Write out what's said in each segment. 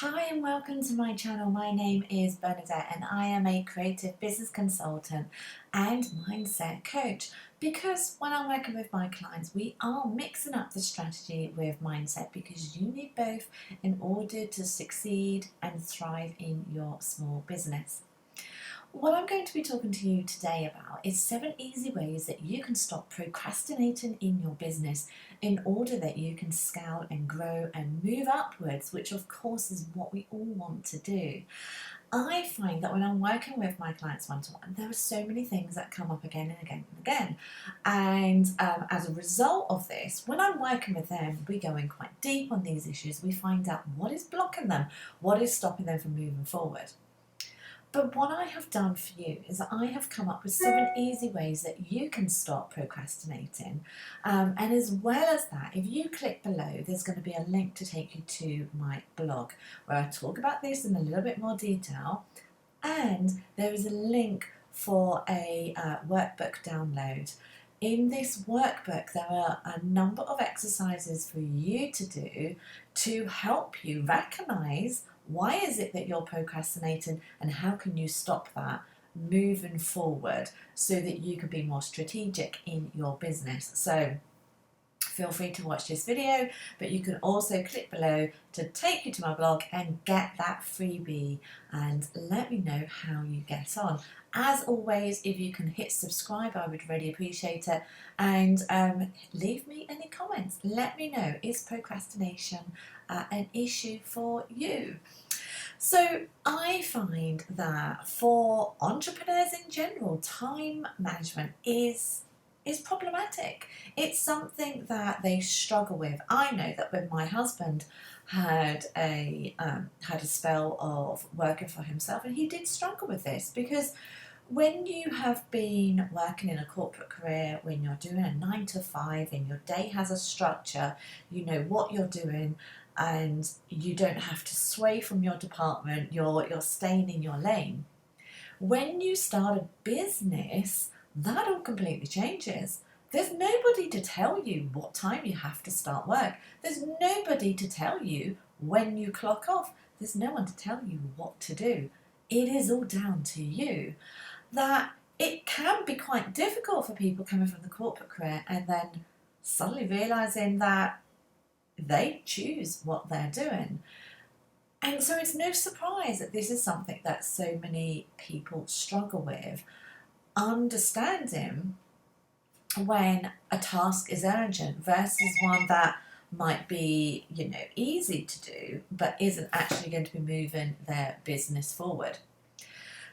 Hi and welcome to my channel. My name is Bernadette and I am a creative business consultant and mindset coach, because when I'm working with my clients we are mixing up the strategy with mindset, because you need both in order to succeed and thrive in your small business. What I'm going to be talking to you today about is 7 easy ways that you can stop procrastinating in your business in order that you can scale and grow and move upwards, which of course is what we all want to do. I find that when I'm working with my clients one-to-one, there are so many things that come up again and again and again. And as a result of this, when I'm working with them, we go in quite deep on these issues. We find out what is blocking them, what is stopping them from moving forward. But what I have done for you is that I have come up with 7 easy ways that you can stop procrastinating. And as well as that, if you click below, there's going to be a link to take you to my blog where I talk about this in a little bit more detail. And there is a link for a workbook download. In this workbook, there are a number of exercises for you to do to help you recognize why is it that you're procrastinating and how can you stop that moving forward so that you can be more strategic in your business. So feel free to watch this video, but you can also click below to take you to my blog and get that freebie and let me know how you get on. As always, if you can hit subscribe, I would really appreciate it, and leave me any comments. Let me know, is procrastination an issue for you? So I find that for entrepreneurs in general, time management is problematic. It's something that they struggle with. I know that when my husband had a spell of working for himself, and he did struggle with this, because when you have been working in a corporate career, when you're doing a 9 to 5 and your day has a structure, you know what you're doing, and you don't have to sway from your department, you're staying in your lane. When you start a business, that all completely changes. There's nobody to tell you what time you have to start work. There's nobody to tell you when you clock off. There's no one to tell you what to do. It is all down to you. That it can be quite difficult for people coming from the corporate career and then suddenly realising that they choose what they're doing. And so it's no surprise that this is something that so many people struggle with, understanding when a task is urgent versus one that might be, easy to do, but isn't actually going to be moving their business forward.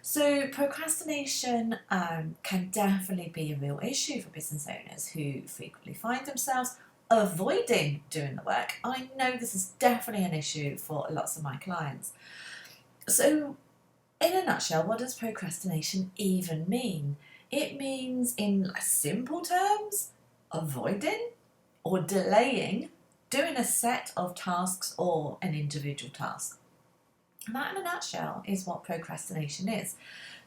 So procrastination can definitely be a real issue for business owners who frequently find themselves avoiding doing the work. I know this is definitely an issue for lots of my clients. So in a nutshell, what does procrastination even mean? It means, in simple terms, avoiding or delaying doing a set of tasks or an individual task. That, in a nutshell, is what procrastination is.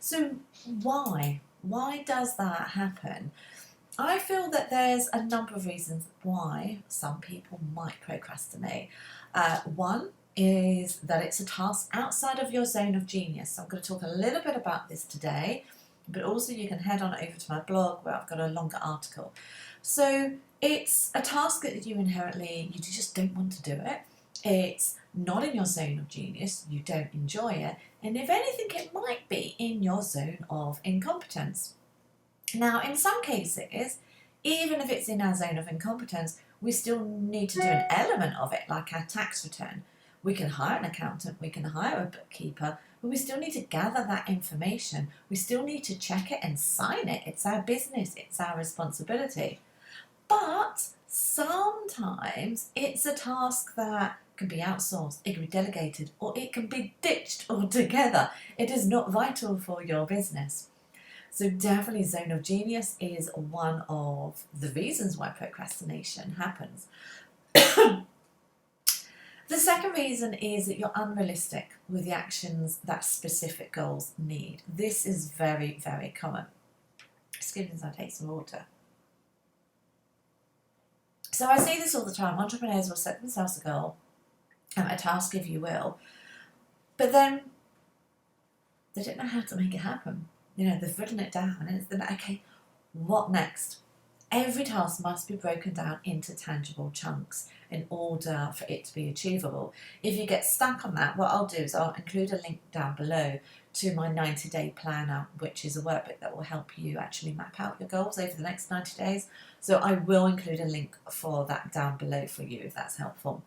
So why? Why does that happen? I feel that there's a number of reasons why some people might procrastinate. One is that it's a task outside of your zone of genius. So I'm going to talk a little bit about this today, but also you can head on over to my blog where I've got a longer article. So it's a task that you just don't want to do it. It's not in your zone of genius, you don't enjoy it, and if anything, it might be in your zone of incompetence. Now, in some cases, even if it's in our zone of incompetence, we still need to do an element of it, like our tax return. We can hire an accountant, we can hire a bookkeeper, but we still need to gather that information. We still need to check it and sign it. It's our business, it's our responsibility. But sometimes it's a task that can be outsourced, it can be delegated, or it can be ditched altogether. It is not vital for your business. So definitely zone of genius is one of the reasons why procrastination happens. The second reason is that you're unrealistic with the actions that specific goals need. This is very, very common. Excuse me as I take some water. So I see this all the time. Entrepreneurs will set themselves a goal, a task if you will, But then they don't know how to make it happen. They've written it down and it's okay, what next? Every task must be broken down into tangible chunks in order for it to be achievable. If you get stuck on that, what I'll do is I'll include a link down below to my 90-day planner, which is a workbook that will help you actually map out your goals over the next 90 days. So I will include a link for that down below for you if that's helpful.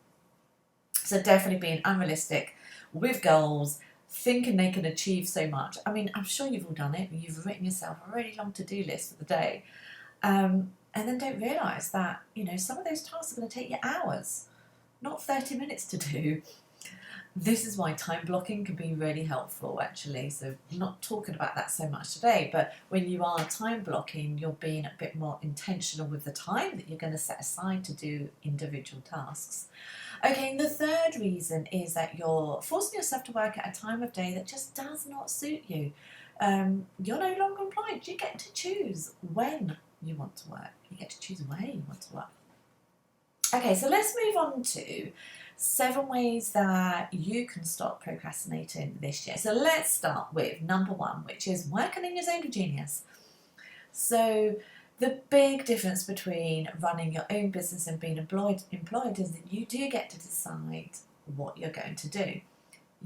So definitely being unrealistic with goals, thinking they can achieve so much. I mean, I'm sure you've all done it. You've written yourself a really long to-do list for the day. And then don't realise that, some of those tasks are going to take you hours, not 30 minutes to do. This is why time blocking can be really helpful, actually. So I'm not talking about that so much today, but when you are time blocking, you're being a bit more intentional with the time that you're going to set aside to do individual tasks. Okay, and the third reason is that you're forcing yourself to work at a time of day that just does not suit you. You're no longer employed. You get to choose when you want to work. You get to choose where you want to work. Okay, so let's move on to 7 ways that you can stop procrastinating this year. So let's start with number 1, which is working in your zone of genius. So the big difference between running your own business and being employed is that you do get to decide what you're going to do.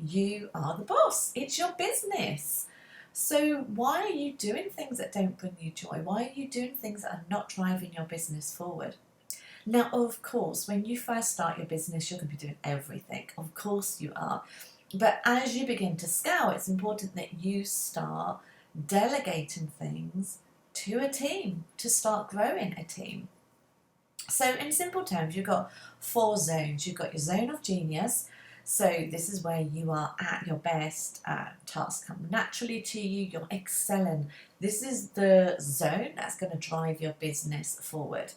You are the boss. It's your business. So why are you doing things that don't bring you joy? Why are you doing things that are not driving your business forward? Now, of course, when you first start your business, you're going to be doing everything. Of course you are. But as you begin to scale, it's important that you start delegating things to a team, to start growing a team. So in simple terms, you've got 4 zones. You've got your zone of genius. So this is where you are at your best, tasks come naturally to you, you're excelling. This is the zone that's going to drive your business forward.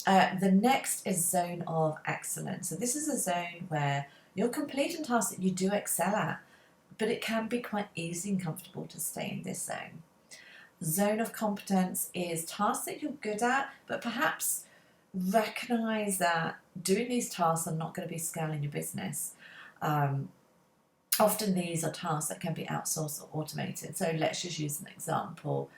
The next is zone of excellence. So this is a zone where you're completing tasks that you do excel at, but it can be quite easy and comfortable to stay in this zone. Zone of competence is tasks that you're good at, but perhaps recognize that doing these tasks are not going to be scaling your business. Often these are tasks that can be outsourced or automated. So let's just use an example.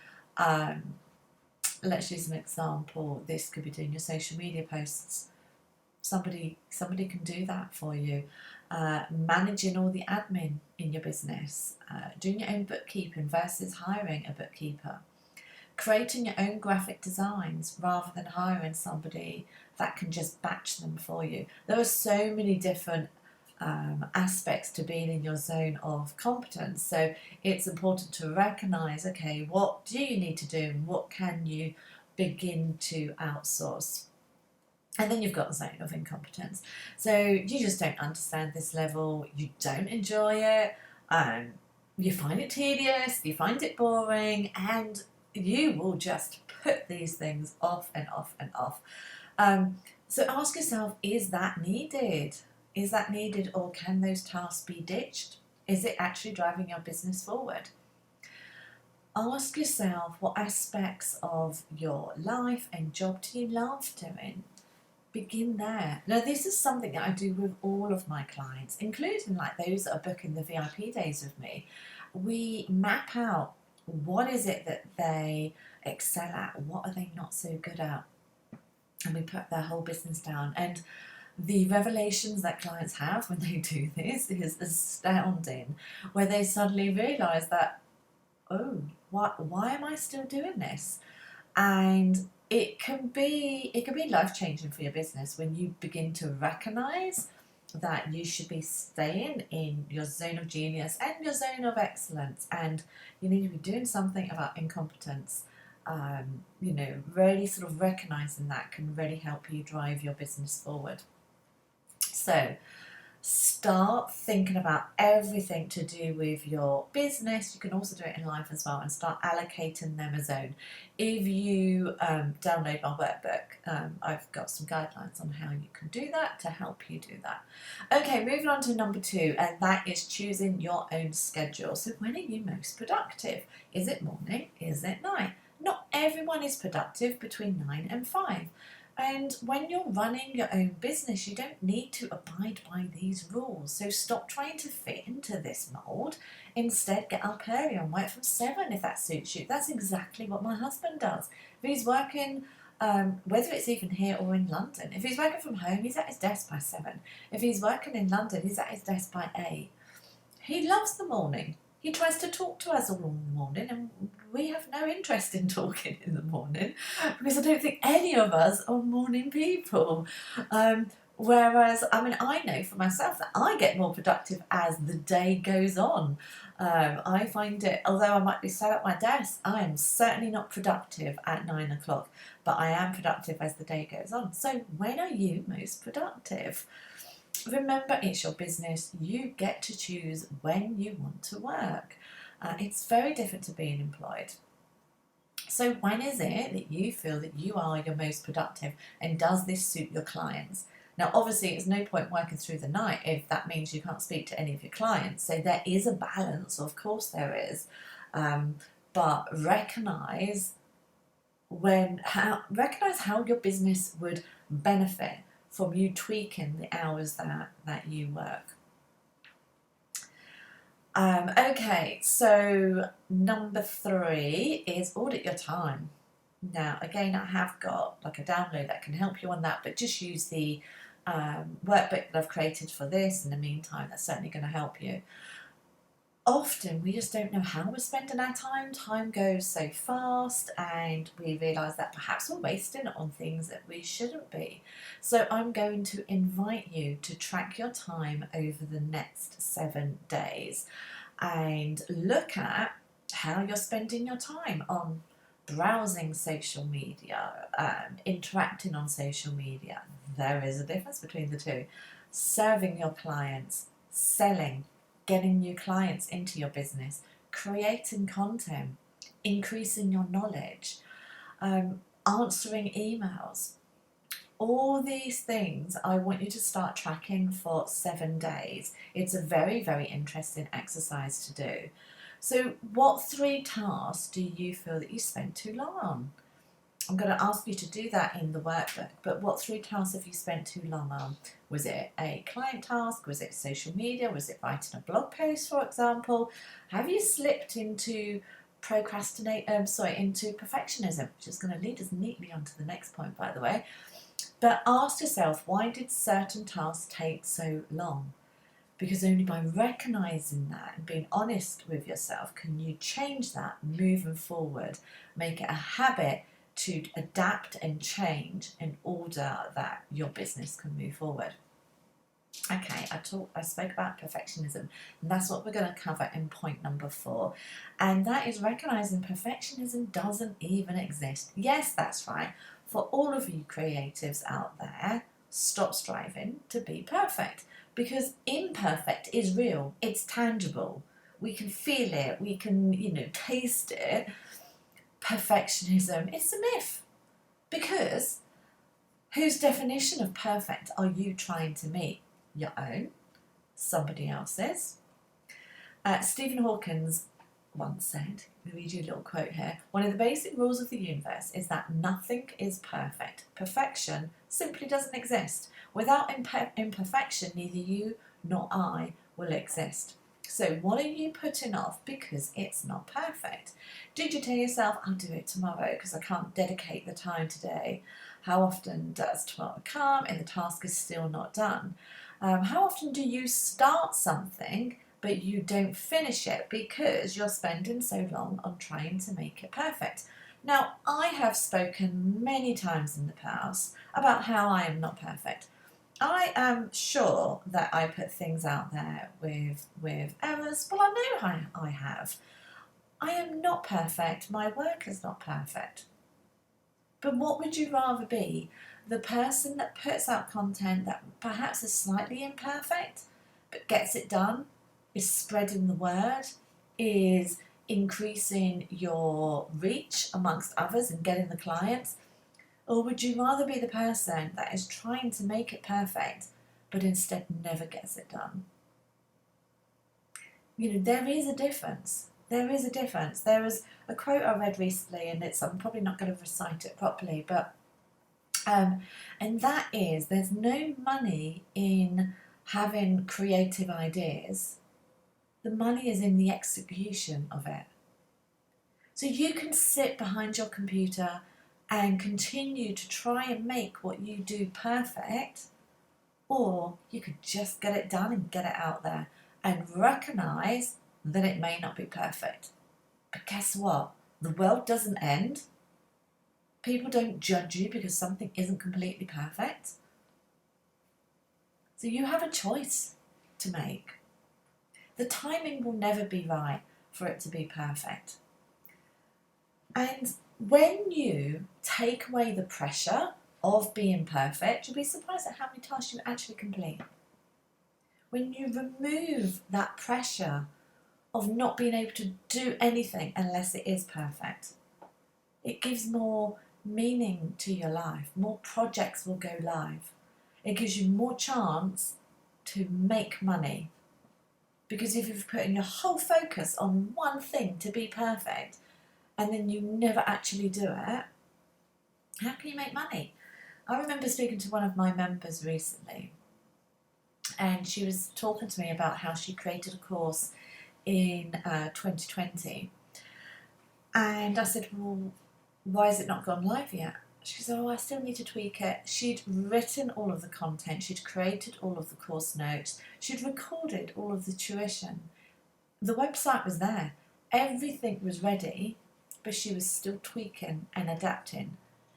This could be doing your social media posts. Somebody can do that for you. Managing all the admin in your business. Doing your own bookkeeping versus hiring a bookkeeper. Creating your own graphic designs rather than hiring somebody that can just batch them for you. There are so many different aspects to being in your zone of competence. So it's important to recognise, okay, what do you need to do and what can you begin to outsource? And then you've got the zone of incompetence. So you just don't understand this level, you don't enjoy it, you find it tedious, you find it boring, and you will just put these things off and off and off. So ask yourself, is that needed? Is that needed, or can those tasks be ditched? Is it actually driving your business forward? Ask yourself, what aspects of your life and job do you love doing? Begin there. Now, this is something that I do with all of my clients, including like those that are booking the VIP days with me. We map out what is it that they excel at, what are they not so good at, and we put their whole business down. And the revelations that clients have when they do this is astounding, where they suddenly realise that, oh, why am I still doing this? And it can be life-changing for your business when you begin to recognise that you should be staying in your zone of genius and your zone of excellence, and you need to be doing something about incompetence. Really sort of recognising that can really help you drive your business forward. So start thinking about everything to do with your business. You can also do it in life as well, and start allocating them a zone. If you download my workbook, I've got some guidelines on how you can do that to help you do that. Okay, moving on to number 2, and that is choosing your own schedule. So when are you most productive? Is it morning? Is it night? Not everyone is productive between 9 and 5. And when you're running your own business, you don't need to abide by these rules. So stop trying to fit into this mould. Instead, get up early and work from 7 if that suits you. That's exactly what my husband does. If he's working, whether it's even here or in London, if he's working from home, he's at his desk by 7. If he's working in London, he's at his desk by 8. He loves the morning. He tries to talk to us all in the morning, and we have no interest in talking in the morning because I don't think any of us are morning people. Whereas, I mean, I know for myself that I get more productive as the day goes on. I find it, although I might be sat at my desk, I am certainly not productive at 9 o'clock, but I am productive as the day goes on. So, when are you most productive? Remember, it's your business. You get to choose when you want to work. It's very different to being employed. So when is it that you feel that you are your most productive, and does this suit your clients? Now, obviously, it's no point working through the night if that means you can't speak to any of your clients. So there is a balance, of course there is, but recognise how your business would benefit from you tweaking the hours that you work. Okay, so number 3 is audit your time. Now, again, I have got like a download that can help you on that, but just use the workbook that I've created for this in the meantime. That's certainly going to help you. Often we just don't know how we're spending our time. Time goes so fast, and we realise that perhaps we're wasting it on things that we shouldn't be. So I'm going to invite you to track your time over the next 7 days and look at how you're spending your time on browsing social media, interacting on social media. There is a difference between the two. Serving your clients, selling, getting new clients into your business, creating content, increasing your knowledge, answering emails. All these things I want you to start tracking for 7 days. It's a very, very interesting exercise to do. So what 3 tasks do you feel that you spent too long on? I'm going to ask you to do that in the workbook, but what 3 tasks have you spent too long on? Was it a client task? Was it social media? Was it writing a blog post, for example? Have you slipped into into perfectionism, which is going to lead us neatly onto the next point, by the way. But ask yourself, why did certain tasks take so long? Because only by recognising that and being honest with yourself can you change that moving forward, make it a habit to adapt and change in order that your business can move forward. Okay, I spoke about perfectionism, and that's what we're going to cover in point number 4, and that is recognising perfectionism doesn't even exist. Yes, that's right. For all of you creatives out there, stop striving to be perfect, because imperfect is real. It's tangible. We can feel it. We can, taste it. Perfectionism, it's a myth, because whose definition of perfect are you trying to meet? Your own? Somebody else's? Stephen Hawkins once said, let me read you a little quote here, one of the basic rules of the universe is that nothing is perfect. Perfection simply doesn't exist. Without imperfection, neither you nor I will exist. So what are you putting off because it's not perfect? Did you tell yourself, I'll do it tomorrow because I can't dedicate the time today? How often does tomorrow come and the task is still not done? How often do you start something but you don't finish it because you're spending so long on trying to make it perfect? Now, I have spoken many times in the past about how I am not perfect. I am sure that I put things out there with errors, but I know I have. I am not perfect. My work is not perfect. But what would you rather be? The person that puts out content that perhaps is slightly imperfect, but gets it done, is spreading the word, is increasing your reach amongst others and getting the clients? Or would you rather be the person that is trying to make it perfect, but instead never gets it done? There is a difference. There is a difference. There was a quote I read recently, and I'm probably not going to recite it properly, but And that is, there's no money in having creative ideas. The money is in the execution of it. So you can sit behind your computer and continue to try and make what you do perfect, or you could just get it done and get it out there and recognize that it may not be perfect. But guess what? The world doesn't end. People don't judge you because something isn't completely perfect. So you have a choice to make. The timing will never be right for it to be perfect. And when you take away the pressure of being perfect, you'll be surprised at how many tasks you actually complete. When you remove that pressure of not being able to do anything unless it is perfect, it gives more meaning to your life. More projects will go live. It gives you more chance to make money. Because if you've put in your whole focus on one thing to be perfect and then you never actually do it, how can you make money? I remember speaking to one of my members recently, and she was talking to me about how she created a course in 2020. And I said, well, why has it not gone live yet? She said, oh, I still need to tweak it. She'd written all of the content, she'd created all of the course notes, she'd recorded all of the tuition. The website was there, everything was ready, but she was still tweaking and adapting.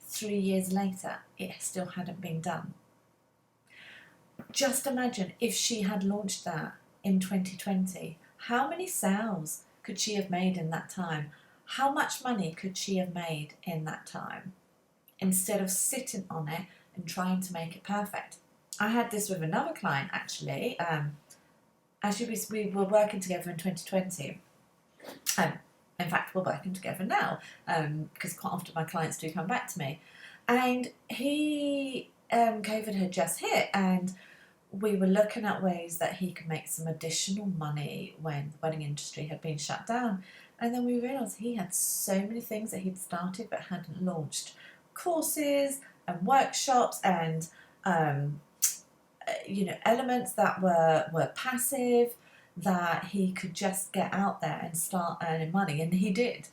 3 years later, it still hadn't been done. Just imagine if she had launched that in 2020, how many sales could she have made in that time? How much money could she have made in that time instead of sitting on it and trying to make it perfect? I had this with another client actually. We were working together in 2020. In fact, we're working together now because quite often my clients do come back to me. And COVID had just hit, and we were looking at ways that he could make some additional money when the wedding industry had been shut down. And then we realised he had so many things that he'd started but hadn't launched. Courses and workshops and elements that were passive, that he could just get out there and start earning money, and he did.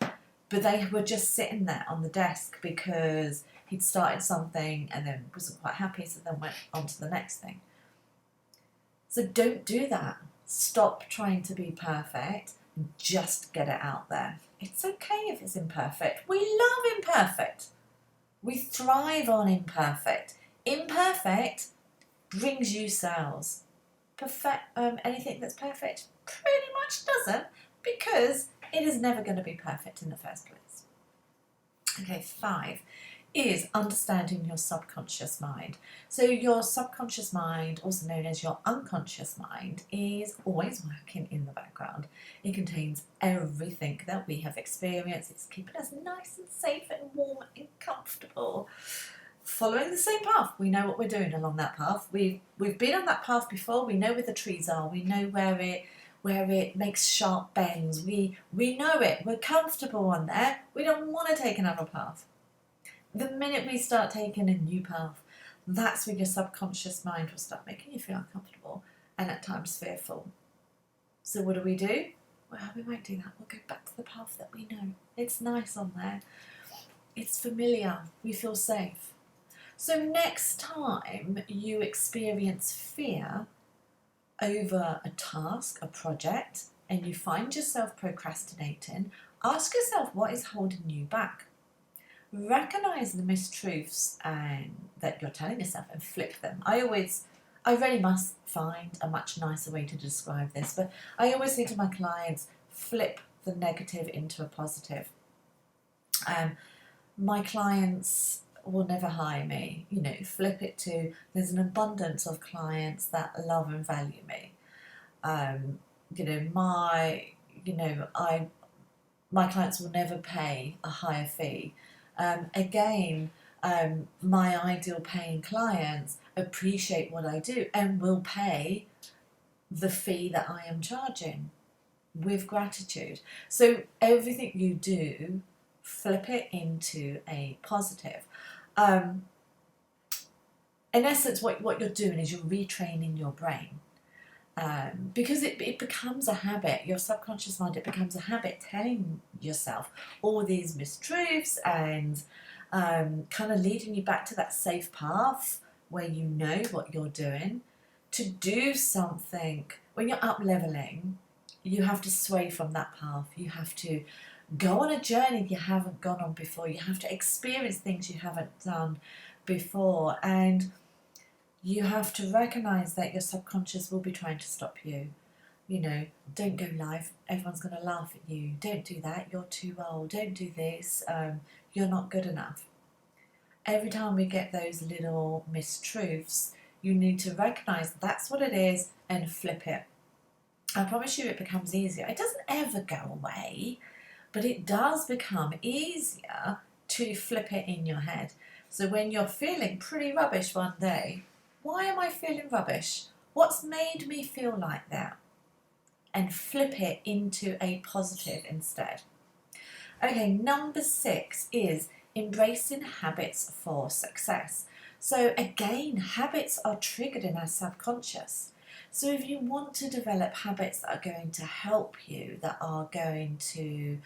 But they were just sitting there on the desk because he'd started something and then wasn't quite happy, so then went on to the next thing. So don't do that. Stop trying to be perfect and just get it out there. It's okay if it's imperfect. We love imperfect. We thrive on imperfect. Imperfect brings you sales. Anything that's perfect pretty much doesn't, because it is never going to be perfect in the first place. Okay, 5 is understanding your subconscious mind. So your subconscious mind, also known as your unconscious mind, is always working in the background. It contains everything that we have experienced. It's keeping us nice and safe and warm and comfortable. Following the same path. We know what we're doing along that path. We've been on that path before. We know where the trees are. We know where it makes sharp bends. We know it. We're comfortable on there. We don't want to take another path. The minute we start taking a new path, that's when your subconscious mind will start making you feel uncomfortable and at times fearful. So what do? Well, we won't do that. We'll go back to the path that we know. It's nice on there. It's familiar. We feel safe. So next time you experience fear over a task, a project, and you find yourself procrastinating, ask yourself what is holding you back. Recognise the mistruths that you're telling yourself and flip them. I really must find a much nicer way to describe this, but I always say to my clients, flip the negative into a positive. My clients will never hire me. Flip it to, there's an abundance of clients that love and value me. My clients will never pay a higher fee. My ideal paying clients appreciate what I do and will pay the fee that I am charging with gratitude. So everything you do, flip it into a positive. in essence, what you're doing is you're retraining your brain. Because it becomes a habit, your subconscious mind, it becomes a habit telling yourself all these mistruths and kind of leading you back to that safe path where you know what you're doing. To do something, when you're up leveling, you have to sway from that path. You have to go on a journey you haven't gone on before. You have to experience things you haven't done before. And you have to recognise that your subconscious will be trying to stop you. You know, don't go live, everyone's going to laugh at you. Don't do that, you're too old. Don't do this, you're not good enough. Every time we get those little mistruths, you need to recognise that's what it is and flip it. I promise you it becomes easier. It doesn't ever go away, but it does become easier to flip it in your head. So when you're feeling pretty rubbish one day, why am I feeling rubbish? What's made me feel like that? And flip it into a positive instead. Okay, number 6 is embracing habits for success. So again, habits are triggered in our subconscious. So if you want to develop habits that are going to help you, that are going to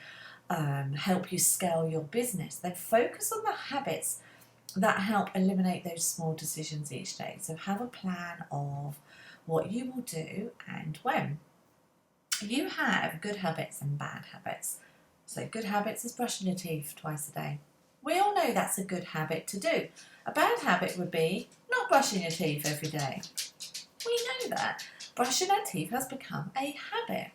help you scale your business, then focus on the habits that help eliminate those small decisions each day. So have a plan of what you will do and when. You have good habits and bad habits. So good habits is brushing your teeth twice a day. We all know that's a good habit to do. A bad habit would be not brushing your teeth every day. We know that. Brushing our teeth has become a habit.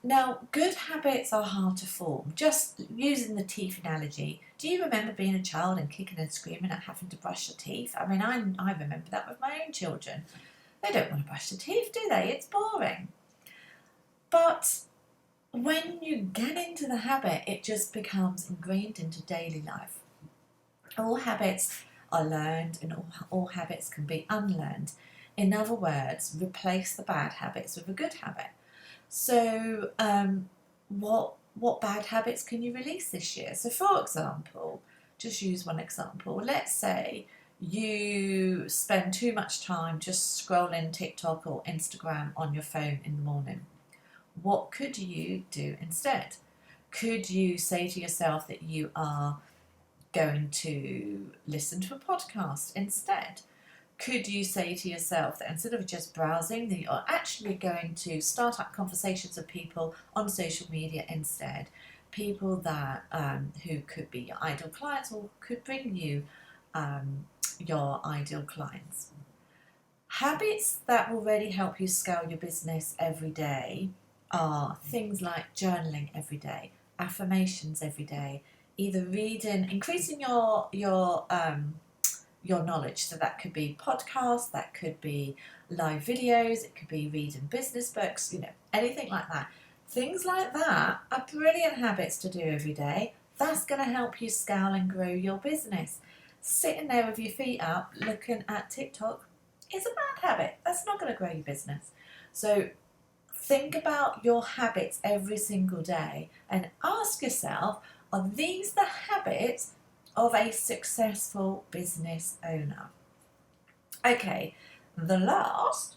Now, good habits are hard to form. Just using the teeth analogy, do you remember being a child and kicking and screaming at having to brush your teeth? I mean, I remember that with my own children. They don't want to brush their teeth, do they? It's boring. But when you get into the habit, it just becomes ingrained into daily life. All habits are learned and all habits can be unlearned. In other words, replace the bad habits with a good habit. So what bad habits can you release this year? So for example, just use one example. Let's say you spend too much time just scrolling TikTok or Instagram on your phone in the morning. What could you do instead? Could you say to yourself that you are going to listen to a podcast instead? Could you say to yourself that instead of just browsing, that you're actually going to start up conversations with people on social media instead? People that who could be your ideal clients or could bring you your ideal clients. Habits that will really help you scale your business every day are things like journaling every day, affirmations every day, either reading, increasing your knowledge. So that could be podcasts, that could be live videos, it could be reading business books, anything like that. Things like that are brilliant habits to do every day. That's going to help you scale and grow your business. Sitting there with your feet up looking at TikTok is a bad habit. That's not going to grow your business. So think about your habits every single day and ask yourself, are these the habits of a successful business owner? Okay, the last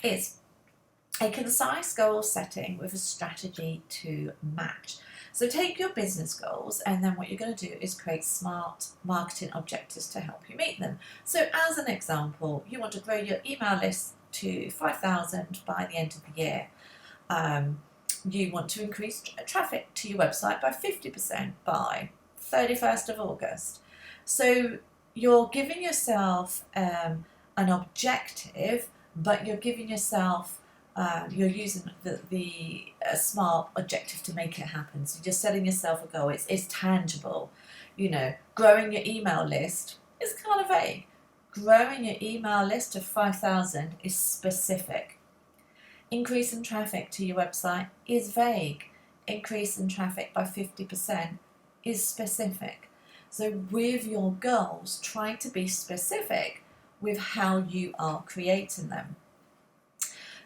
is a concise goal setting with a strategy to match. So take your business goals and then what you're going to do is create smart marketing objectives to help you meet them. So as an example, you want to grow your email list to 5,000 by the end of the year. You want to increase traffic to your website by 50% by 31st of August. So you're giving yourself an objective, but you're giving yourself, you're using the smart objective to make it happen. So you're setting yourself a goal. It's tangible. Growing your email list is kind of vague. Growing your email list to 5,000 is specific. Increasing traffic to your website is vague. Increasing traffic by 50% is specific. So with your goals, try to be specific with how you are creating them.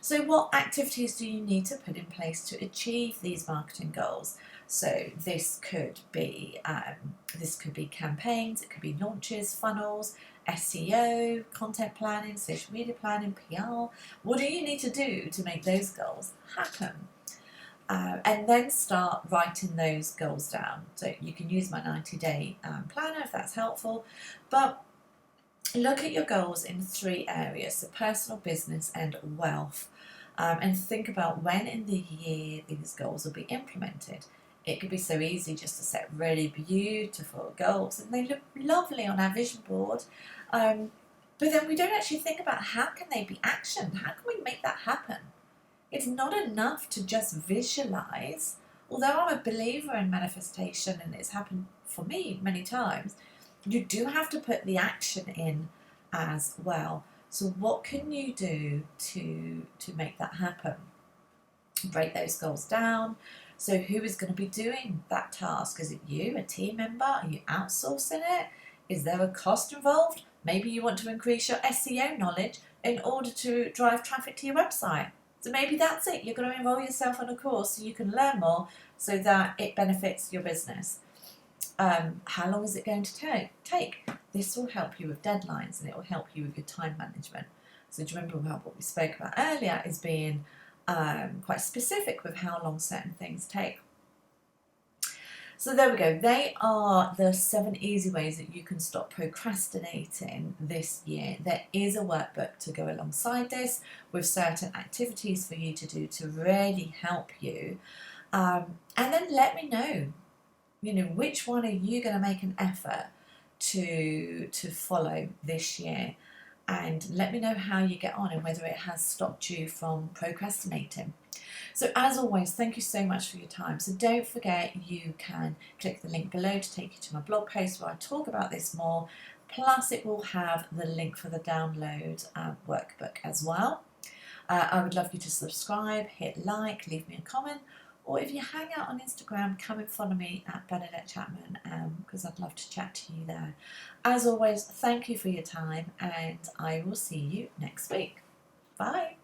So what activities do you need to put in place to achieve these marketing goals? So this could be campaigns, it could be launches, funnels, SEO, content planning, social media planning, PR. What do you need to do to make those goals happen? And then start writing those goals down. So you can use my 90-day planner if that's helpful, but look at your goals in 3 areas, so personal, business and wealth, and think about when in the year these goals will be implemented. It could be so easy just to set really beautiful goals, and they look lovely on our vision board, but then we don't actually think about how can they be actioned, how can we make that happen. It's not enough to just visualize. Although I'm a believer in manifestation and it's happened for me many times, you do have to put the action in as well. So what can you do to make that happen? Break those goals down. So who is going to be doing that task? Is it you, a team member? Are you outsourcing it? Is there a cost involved? Maybe you want to increase your SEO knowledge in order to drive traffic to your website. So maybe that's it. You're going to enroll yourself on a course so you can learn more so that it benefits your business. How long is it going to take? This will help you with deadlines and it will help you with your time management. So do you remember what we spoke about earlier is being quite specific with how long certain things take. So there we go. They are the 7 easy ways that you can stop procrastinating this year. There is a workbook to go alongside this with certain activities for you to do to really help you. And then let me know, which one are you going to make an effort to follow this year? And let me know how you get on and whether it has stopped you from procrastinating. So as always, thank you so much for your time. So don't forget you can click the link below to take you to my blog post where I talk about this more. Plus it will have the link for the download workbook as well. I would love you to subscribe, hit like, leave me a comment, or if you hang out on Instagram, come and follow me at Bernadette Chapman because I'd love to chat to you there. As always, thank you for your time and I will see you next week. Bye.